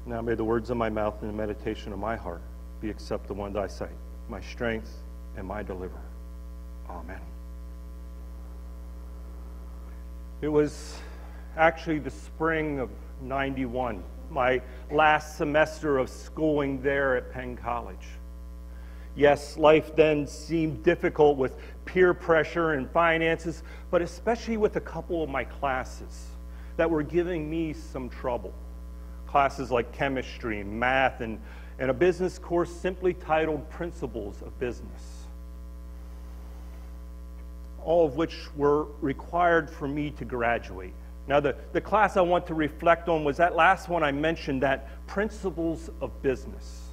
Now may the words of my mouth and the meditation of my heart be acceptable in thy sight, my strength and my deliverer. Amen. It was actually the spring of '91, my last semester of schooling there at Penn College. Yes, life then seemed difficult with peer pressure and finances, but especially with a couple of my classes that were giving me some trouble. Classes like chemistry and math and a business course simply titled Principles of Business. All of which were required for me to graduate. Now, the class I want to reflect on was that last one I mentioned, that Principles of Business.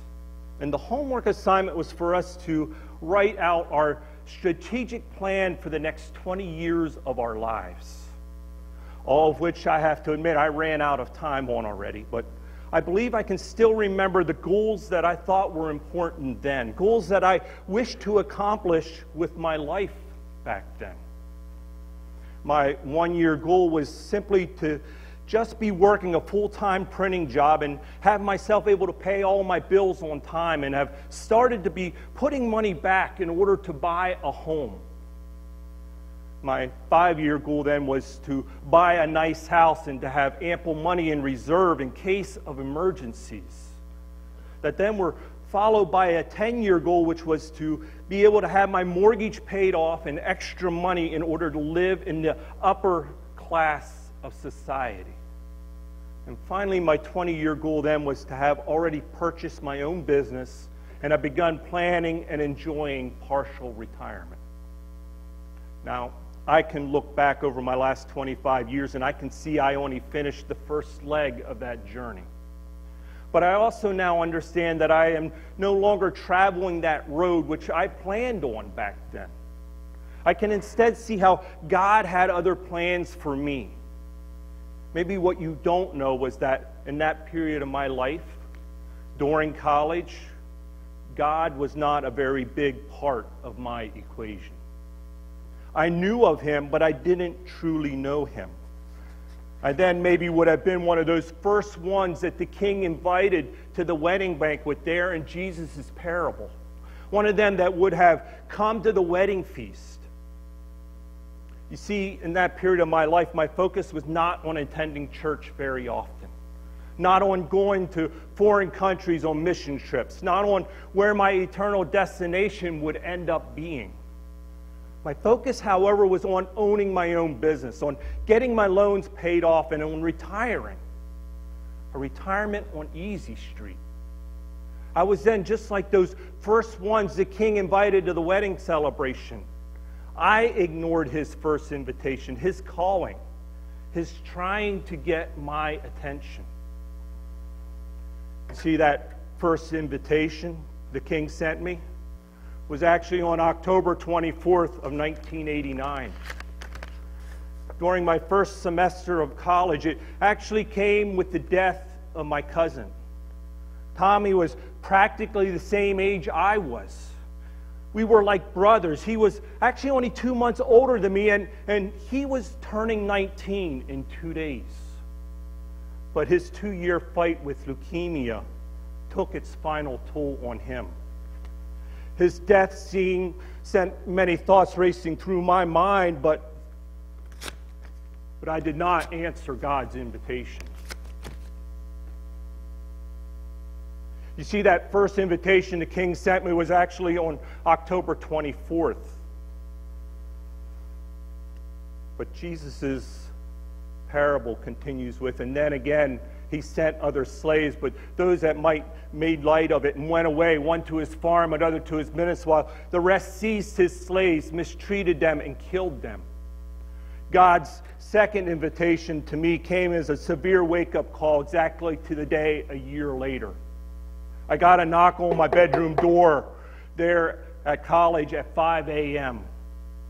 And the homework assignment was for us to write out our strategic plan for the next 20 years of our lives. All of which I have to admit I ran out of time on already, but I believe I can still remember the goals that I thought were important then, goals that I wished to accomplish with my life back then. My one-year goal was simply to just be working a full-time printing job and have myself able to pay all my bills on time and have started to be putting money back in order to buy a home. My 5-year goal then was to buy a nice house and to have ample money in reserve in case of emergencies. That then were followed by a 10-year goal, which was to be able to have my mortgage paid off and extra money in order to live in the upper class of society. And finally, my 20-year goal then was to have already purchased my own business and have begun planning and enjoying partial retirement. Now, I can look back over my last 25 years and I can see I only finished the first leg of that journey. But I also now understand that I am no longer traveling that road which I planned on back then. I can instead see how God had other plans for me. Maybe what you don't know was that in that period of my life, during college, God was not a very big part of my equation. I knew of Him, but I didn't truly know Him. I then maybe would have been one of those first ones that the king invited to the wedding banquet there in Jesus' parable. One of them that would have come to the wedding feast. You see, in that period of my life, my focus was not on attending church very often. Not on going to foreign countries on mission trips. Not on where my eternal destination would end up being. My focus, however, was on owning my own business, on getting my loans paid off, and on retiring. A retirement on easy street. I was then just like those first ones the king invited to the wedding celebration. I ignored his first invitation, his calling, his trying to get my attention. See, that first invitation the king sent me was actually on October 24th of 1989. During my first semester of college, it actually came with the death of my cousin. Tommy was practically the same age I was. We were like brothers. He was actually only 2 months older than me, and he was turning 19 in 2 days. But his 2-year fight with leukemia took its final toll on him. His death scene sent many thoughts racing through my mind, but I did not answer God's invitation. You see, that first invitation the king sent me was actually on October 24th. But Jesus' parable continues with, and then again, he sent other slaves, but those that made light of it and went away, one to his farm, another to his ministry, while the rest seized his slaves, mistreated them, and killed them. God's second invitation to me came as a severe wake-up call exactly to the day a year later. I got a knock on my bedroom door there at college at 5 a.m.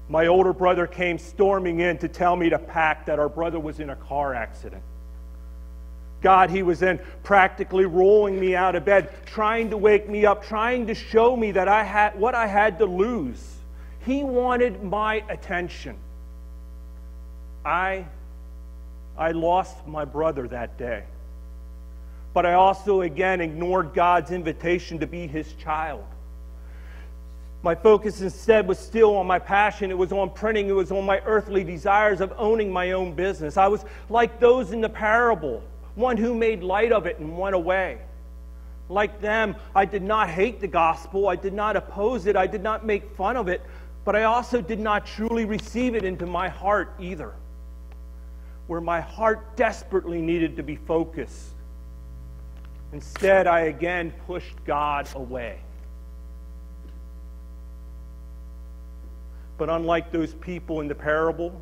My older brother came storming in to tell me to pack, that our brother was in a car accident. God, he was then practically rolling me out of bed, trying to wake me up, trying to show me that I had what I had to lose. He wanted my attention. I lost my brother that day. But I also, again, ignored God's invitation to be his child. My focus instead was still on my passion. It was on printing. It was on my earthly desires of owning my own business. I was like those in the parable, one who made light of it and went away. Like them, I did not hate the gospel. I did not oppose it. I did not make fun of it. But I also did not truly receive it into my heart either, where my heart desperately needed to be focused. Instead, I again pushed God away. But unlike those people in the parable,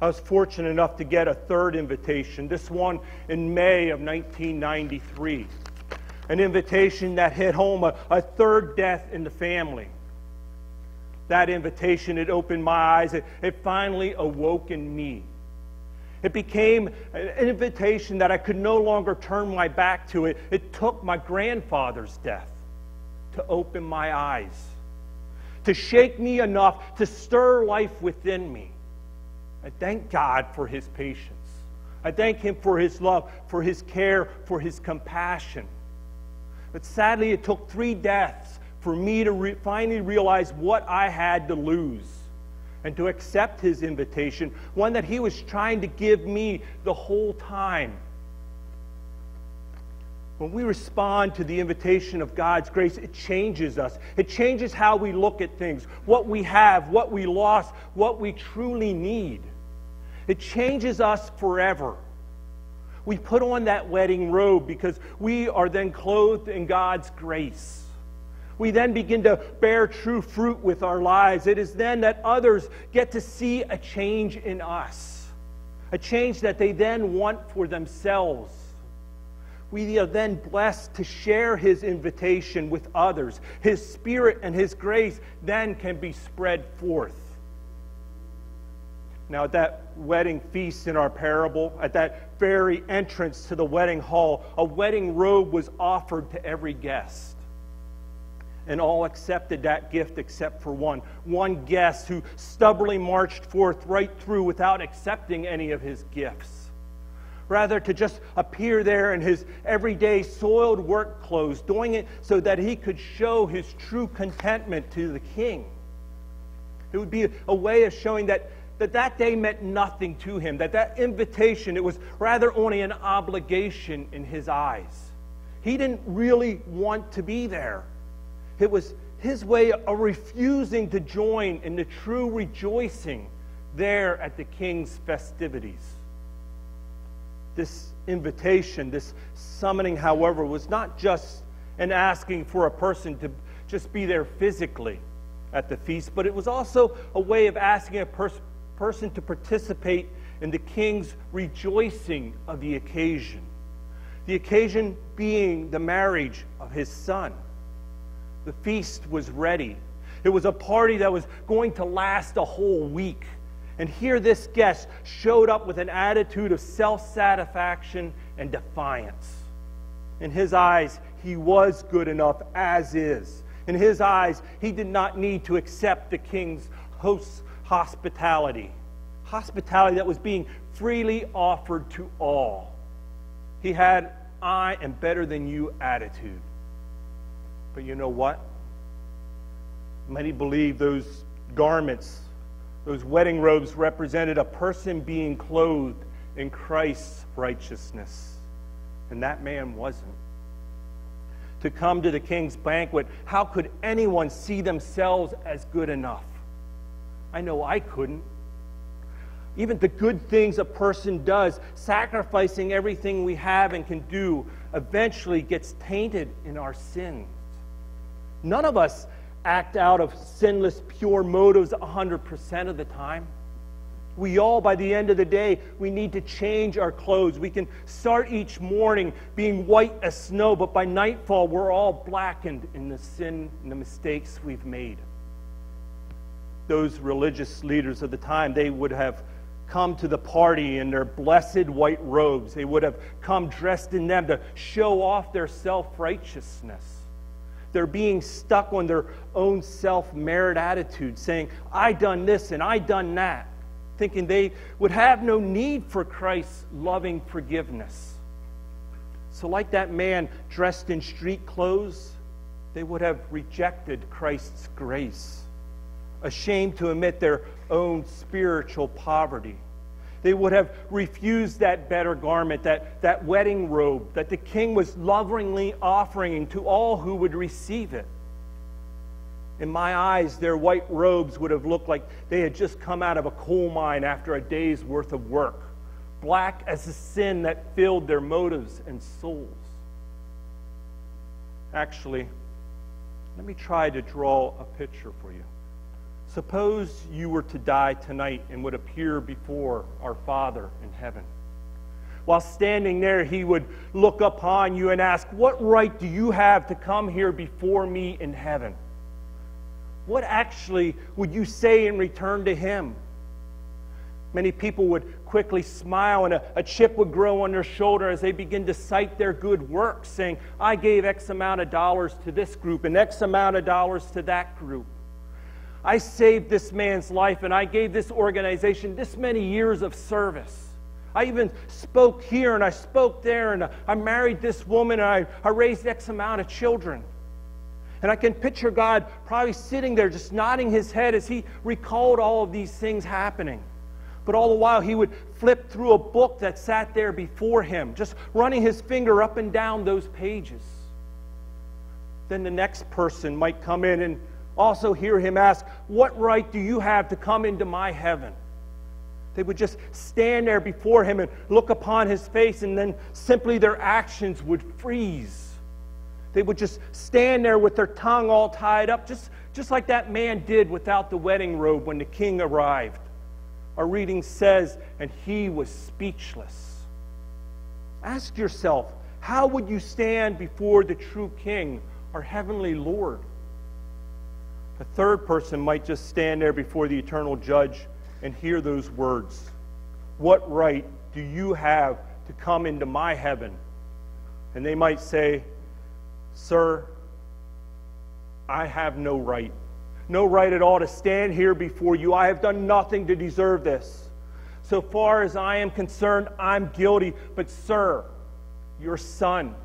I was fortunate enough to get a third invitation, this one in May of 1993. An invitation that hit home, a third death in the family. That invitation, it opened my eyes. It finally awoke in me. It became an invitation that I could no longer turn my back to. It took my grandfather's death to open my eyes, to shake me enough to stir life within me. I thank God for his patience. I thank him for his love, for his care, for his compassion. But sadly, it took 3 deaths for me to finally realize what I had to lose and to accept his invitation, one that he was trying to give me the whole time. When we respond to the invitation of God's grace, it changes us. It changes how we look at things, what we have, what we lost, what we truly need. It changes us forever. We put on that wedding robe because we are then clothed in God's grace. We then begin to bear true fruit with our lives. It is then that others get to see a change in us, a change that they then want for themselves. We are then blessed to share his invitation with others. His Spirit and his grace then can be spread forth. Now, at that wedding feast in our parable, at that very entrance to the wedding hall, a wedding robe was offered to every guest. And all accepted that gift except for one. One guest who stubbornly marched forth right through without accepting any of his gifts. Rather, to just appear there in his everyday soiled work clothes, doing it so that he could show his true contentment to the king. It would be a way of showing that day meant nothing to him, that invitation, it was rather only an obligation in his eyes. He didn't really want to be there. It was his way of refusing to join in the true rejoicing there at the king's festivities. This invitation, this summoning, however, was not just an asking for a person to just be there physically at the feast, but it was also a way of asking a person to participate in the king's rejoicing of the occasion. The occasion being the marriage of his son. The feast was ready. It was a party that was going to last a whole week. And here this guest showed up with an attitude of self-satisfaction and defiance. In his eyes, he was good enough as is. In his eyes, he did not need to accept the king's host's hospitality. Hospitality that was being freely offered to all. He had, I am better than you attitude. But you know what? Many believe those garments, those wedding robes, represented a person being clothed in Christ's righteousness. And that man wasn't. To come to the king's banquet, how could anyone see themselves as good enough? I know I couldn't. Even the good things a person does, sacrificing everything we have and can do, eventually gets tainted in our sins. None of us act out of sinless, pure motives 100% of the time. We all, by the end of the day, we need to change our clothes. We can start each morning being white as snow, but by nightfall, we're all blackened in the sin and the mistakes we've made. Those religious leaders of the time, they would have come to the party in their blessed white robes. They would have come dressed in them to show off their self-righteousness. They're being stuck on their own self-merit attitude, saying, I done this and I done that, thinking they would have no need for Christ's loving forgiveness. So like that man dressed in street clothes, they would have rejected Christ's grace, ashamed to admit their own spiritual poverty. They would have refused that better garment, that wedding robe that the king was lovingly offering to all who would receive it. In my eyes, their white robes would have looked like they had just come out of a coal mine after a day's worth of work, black as the sin that filled their motives and souls. Actually, let me try to draw a picture for you. Suppose you were to die tonight and would appear before our Father in heaven. While standing there, he would look upon you and ask, "What right do you have to come here before me in heaven?" What actually would you say in return to him? Many people would quickly smile, and a chip would grow on their shoulder as they begin to cite their good works, saying, "I gave X amount of dollars to this group and X amount of dollars to that group. I saved this man's life, and I gave this organization this many years of service. I even spoke here and I spoke there, and I married this woman, and I raised X amount of children." And I can picture God probably sitting there just nodding his head as he recalled all of these things happening. But all the while he would flip through a book that sat there before him, just running his finger up and down those pages. Then the next person might come in and also hear him ask, "What right do you have to come into my heaven?" They would just stand there before him and look upon his face, and then simply their actions would freeze. They would just stand there with their tongue all tied up, just like that man did without the wedding robe when the king arrived. Our reading says, "And he was speechless." Ask yourself, how would you stand before the true King, our heavenly Lord? A third person might just stand there before the eternal judge and hear those words, "What right do you have to come into my heaven?" And they might say, "Sir, I have no right at all to stand here before you. I have done nothing to deserve this. So far as I am concerned, I'm guilty. But sir, your son,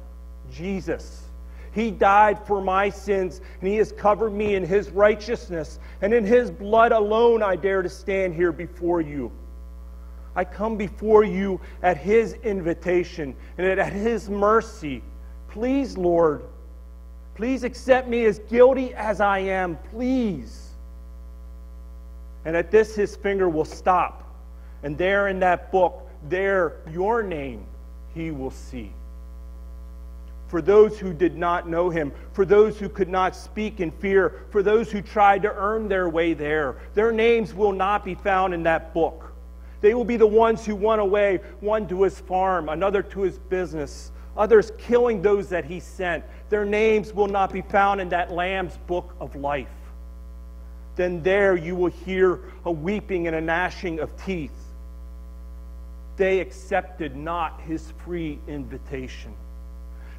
Jesus, he died for my sins, and he has covered me in his righteousness, and in his blood alone I dare to stand here before you. I come before you at his invitation and at his mercy. Please, Lord, please accept me as guilty as I am, please." And at this, his finger will stop. And there in that book, there, your name, he will see. For those who did not know him, for those who could not speak in fear, for those who tried to earn their way there, their names will not be found in that book. They will be the ones who went away, one to his farm, another to his business, others killing those that he sent. Their names will not be found in that Lamb's book of life. Then there you will hear a weeping and a gnashing of teeth. They accepted not his free invitation.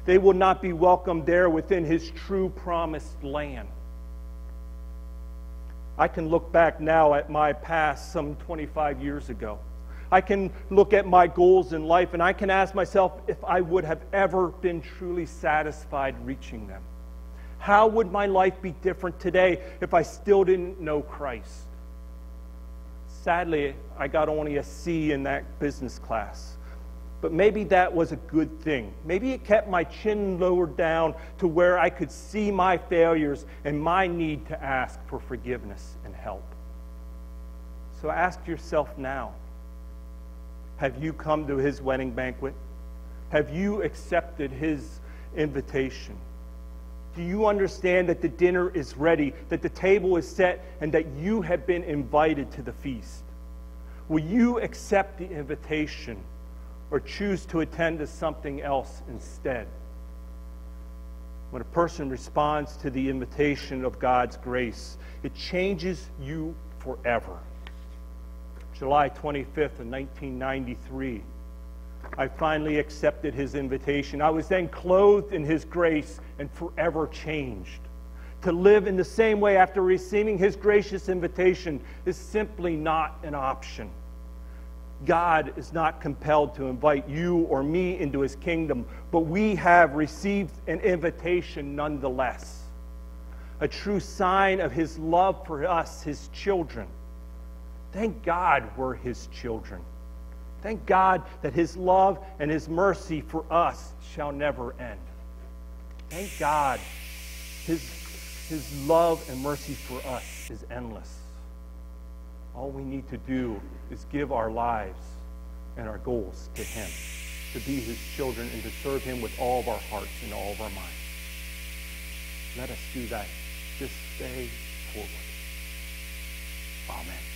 They will not be welcomed there within his true promised land. I can look back now at my past some 25 years ago. I can look at my goals in life, and I can ask myself if I would have ever been truly satisfied reaching them. How would my life be different today if I still didn't know Christ? Sadly, I got only a C in that business class. But maybe that was a good thing. Maybe it kept my chin lowered down to where I could see my failures and my need to ask for forgiveness and help. So ask yourself now, have you come to his wedding banquet? Have you accepted his invitation? Do you understand that the dinner is ready, that the table is set, and that you have been invited to the feast? Will you accept the invitation or choose to attend to something else instead? When a person responds to the invitation of God's grace, it changes you forever. July 25th of 1993, I finally accepted his invitation. I was then clothed in his grace and forever changed. To live in the same way after receiving his gracious invitation is simply not an option. God is not compelled to invite you or me into his kingdom, but we have received an invitation nonetheless. A true sign of his love for us, his children. Thank God we're his children. Thank God that his love and his mercy for us shall never end. Thank God his love and mercy for us is endless. All we need to do is give our lives and our goals to him, to be his children and to serve him with all of our hearts and all of our minds. Let us do that this day forward. Amen.